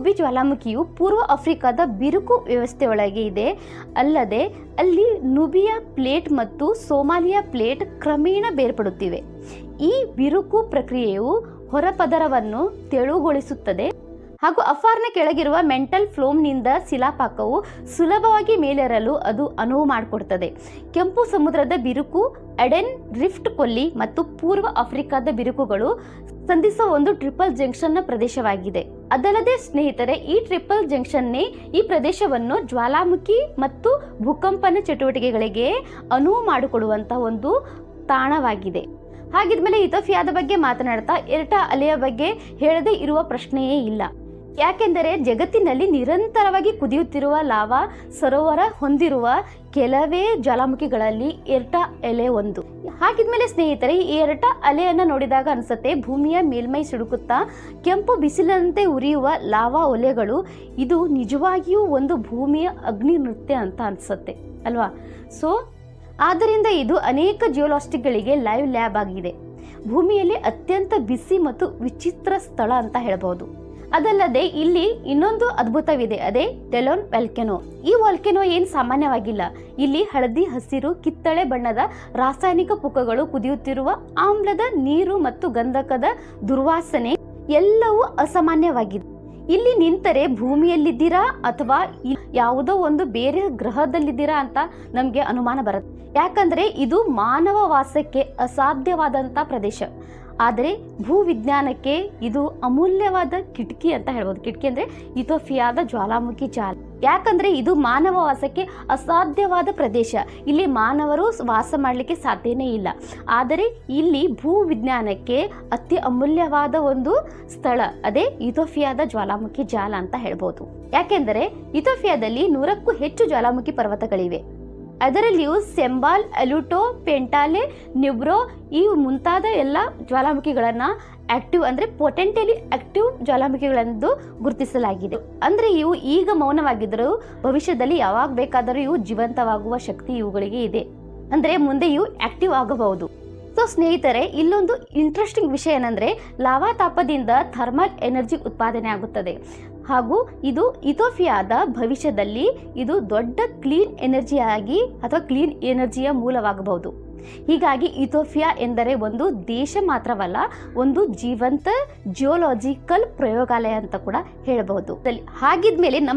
ನುಬ್ಬಿ ಜ್ವಾಲಾಮುಖಿಯು ಪೂರ್ವ ಆಫ್ರಿಕಾದ ಬಿರುಕು ವ್ಯವಸ್ಥೆಯೊಳಗೆ ಇದೆ. ಅಲ್ಲದೆ ಅಲ್ಲಿ ನುಬಿಯಾ ಪ್ಲೇಟ್ ಮತ್ತು ಸೋಮಾಲಿಯಾ ಪ್ಲೇಟ್ ಕ್ರಮೇಣ ಬೇರ್ಪಡುತ್ತಿವೆ. ಈ ಬಿರುಕು ಪ್ರಕ್ರಿಯೆಯು ಹೊರಪದರವನ್ನು ತೆಳುಗೊಳಿಸುತ್ತದೆ ಹಾಗೂ ಅಫಾರ್ನ ಕೆಳಗಿರುವ ಮೆಂಟಲ್ ಫ್ಲೋಮ್ನಿಂದ ಶಿಲಾಪಾಕವು ಸುಲಭವಾಗಿ ಮೇಲೇರಲು ಅದು ಅನುವು ಮಾಡಿಕೊಡ್ತದೆ. ಕೆಂಪು ಸಮುದ್ರದ ಬಿರುಕು, ಎಡೆನ್ ರಿಫ್ಟ್ ಕೊಲ್ಲಿ ಮತ್ತು ಪೂರ್ವ ಆಫ್ರಿಕಾದ ಬಿರುಕುಗಳು ಸಂಧಿಸುವ ಒಂದು ಟ್ರಿಪಲ್ ಜಂಕ್ಷನ್ನ ಪ್ರದೇಶವಾಗಿದೆ. ಅದಲ್ಲದೆ ಸ್ನೇಹಿತರೆ, ಈ ಟ್ರಿಪಲ್ ಜಂಕ್ಷನ್ನೇ ಈ ಪ್ರದೇಶವನ್ನು ಜ್ವಾಲಾಮುಖಿ ಮತ್ತು ಭೂಕಂಪನ ಚಟುವಟಿಕೆಗಳಿಗೆ ಅನುವು ಮಾಡಿಕೊಡುವಂತಹ ಒಂದು ತಾಣವಾಗಿದೆ. ಹಾಗಿದ್ಮೇಲೆ ಇಥಿಯೋಪಿಯಾದ ಬಗ್ಗೆ ಮಾತನಾಡ್ತಾ ಎರಟಾ ಅಲೆಯ ಬಗ್ಗೆ ಹೇಳದೇ ಇರುವ ಪ್ರಶ್ನೆಯೇ ಇಲ್ಲ. ಯಾಕೆಂದರೆ ಜಗತ್ತಿನಲ್ಲಿ ನಿರಂತರವಾಗಿ ಕುದಿಯುತ್ತಿರುವ ಲಾವಾ ಸರೋವರ ಹೊಂದಿರುವ ಕೆಲವೇ ಜ್ವಾಲಾಮುಖಿಗಳಲ್ಲಿ ಎರಟಾ ಅಲೆ ಒಂದು. ಹಾಗಿದ್ಮೇಲೆ ಸ್ನೇಹಿತರೆ, ಈ ಎರಟಾ ಅಲೆಯನ್ನು ನೋಡಿದಾಗ ಅನಿಸುತ್ತೆ ಭೂಮಿಯ ಮೇಲ್ಮೈ ಸಿಡುಕುತ್ತಾ ಕೆಂಪು ಬಿಸಿಲಿನಂತೆ ಉರಿಯುವ ಲಾವಾ ಒಲೆಗಳು ಇದು ನಿಜವಾಗಿಯೂ ಒಂದು ಭೂಮಿಯ ಅಗ್ನಿ ನೃತ್ಯ ಅಂತ ಅನಿಸುತ್ತೆ ಅಲ್ವಾ. ಆದ್ದರಿಂದ ಇದು ಅನೇಕ ಜಿಯೋಲಾಜಿಸ್ಟ್ಗಳಿಗೆ ಲೈವ್ ಲ್ಯಾಬ್ ಆಗಿದೆ. ಭೂಮಿಯಲ್ಲಿ ಅತ್ಯಂತ ಬಿಸಿ ಮತ್ತು ವಿಚಿತ್ರ ಸ್ಥಳ ಅಂತ ಹೇಳಬಹುದು. ಅದಲ್ಲದೆ ಇಲ್ಲಿ ಇನ್ನೊಂದು ಅದ್ಭುತವಿದೆ, ಅದೇ ಡೆಲೋನ್ ವಾಲ್ಕೆನೋ. ಈ ವಾಲ್ಕೆನೋ ಏನು ಸಾಮಾನ್ಯವಾಗಿಲ್ಲ. ಇಲ್ಲಿ ಹಳದಿ, ಹಸಿರು, ಕಿತ್ತಳೆ ಬಣ್ಣದ ರಾಸಾಯನಿಕ ಪುಕ್ಕಗಳು ಕುದಿಯುತ್ತಿರುವ ಆಮ್ಲದ ನೀರು ಮತ್ತು ಗಂಧಕದ ದುರ್ವಾಸನೆ ಎಲ್ಲವೂ ಅಸಾಮಾನ್ಯವಾಗಿದೆ. ಇಲ್ಲಿ ನಿಂತರೆ ಭೂಮಿಯಲ್ಲಿದ್ದೀರಾ ಅಥವಾ ಯಾವುದೋ ಒಂದು ಬೇರೆ ಗ್ರಹದಲ್ಲಿದ್ದೀರಾ ಅಂತ ನಮಗೆ ಅನುಮಾನ ಬರುತ್ತೆ. ಯಾಕಂದ್ರೆ ಇದು ಮಾನವ ವಾಸಕ್ಕೆ ಅಸಾಧ್ಯವಾದಂಥ ಪ್ರದೇಶ. ಆದರೆ ಭೂವಿಜ್ಞಾನಕ್ಕೆ ಇದು ಅಮೂಲ್ಯವಾದ ಕಿಟಕಿ ಅಂತ ಹೇಳ್ಬೋದು. ಕಿಟಕಿ ಅಂದರೆ ಇಥಿಯೋಪಿಯಾದ ಜ್ವಾಲಾಮುಖಿ ಜಾಲ. ಯಾಕಂದರೆ ಇದು ಮಾನವ ವಾಸಕ್ಕೆ ಅಸಾಧ್ಯವಾದ ಪ್ರದೇಶ. ಇಲ್ಲಿ ಮಾನವರು ವಾಸ ಮಾಡಲಿಕ್ಕೆ ಸಾಧ್ಯನೇ ಇಲ್ಲ. ಆದರೆ ಇಲ್ಲಿ ಭೂವಿಜ್ಞಾನಕ್ಕೆ ಅತಿ ಅಮೂಲ್ಯವಾದ ಒಂದು ಸ್ಥಳ, ಅದೇ ಇಥಿಯೋಪಿಯಾದ ಜ್ವಾಲಾಮುಖಿ ಜಾಲ ಅಂತ ಹೇಳ್ಬೋದು. ಯಾಕೆಂದರೆ ಇಥಿಯೋಪಿಯಾದಲ್ಲಿ 100ಕ್ಕೂ ಹೆಚ್ಚು ಜ್ವಾಲಾಮುಖಿ ಪರ್ವತಗಳಿವೆ. ಅದರಲ್ಲಿಯೂ ಸೆಂಬಾಲ್, ಅಲುಟೋ, ಪೆಂಟಾಲೆ, ನ್ಯೂಬ್ರೋ ಈ ಮುಂತಾದ ಎಲ್ಲ ಜ್ವಾಲಾಮುಖಿಗಳನ್ನು ಆಕ್ಟಿವ್ ಅಂದರೆ ಪೊಟೆಂಟಿಯಲಿ ಆಕ್ಟಿವ್ ಜ್ವಾಲಾಮುಖಿಗಳೆಂದು ಗುರುತಿಸಲಾಗಿದೆ. ಅಂದರೆ ಇವು ಈಗ ಮೌನವಾಗಿದ್ದರೂ ಭವಿಷ್ಯದಲ್ಲಿ ಯಾವಾಗ ಬೇಕಾದರೂ ಇವು ಜೀವಂತವಾಗುವ ಶಕ್ತಿ ಇವುಗಳಿಗೆ ಇದೆ. ಅಂದರೆ ಮುಂದೆ ಇವು ಆಕ್ಟಿವ್ ಆಗಬಹುದು. ಸ್ನೇಹಿತರೆ, ಇಲ್ಲೊಂದು ಇಂಟ್ರೆಸ್ಟಿಂಗ್ ವಿಷಯ ಏನಂದರೆ ಲಾವಾ ತಾಪದಿಂದ ಥರ್ಮಲ್ ಎನರ್ಜಿ ಉತ್ಪಾದನೆ ಆಗುತ್ತದೆ ಹಾಗೂ ಇದು ಇಥಿಯೋಪಿಯಾದ ಭವಿಷ್ಯದಲ್ಲಿ ಇದು ದೊಡ್ಡ ಕ್ಲೀನ್ ಎನರ್ಜಿಯಾಗಿ ಅಥವಾ ಕ್ಲೀನ್ ಎನರ್ಜಿಯ ಮೂಲವಾಗಬಹುದು. ಹೀಗಾಗಿ ಇಥಿಯೋಪಿಯಾ ಎಂದರೆ ಒಂದು ದೇಶ ಮಾತ್ರವಲ್ಲ, ಒಂದು ಜೀವಂತ ಜಿಯೋಲಾಜಿಕಲ್ ಪ್ರಯೋಗಾಲಯ ಅಂತ ಕೂಡ ಹೇಳಬಹುದು. ಹಾಗಿದ್ಮೇಲೆ ನಮ್ಮ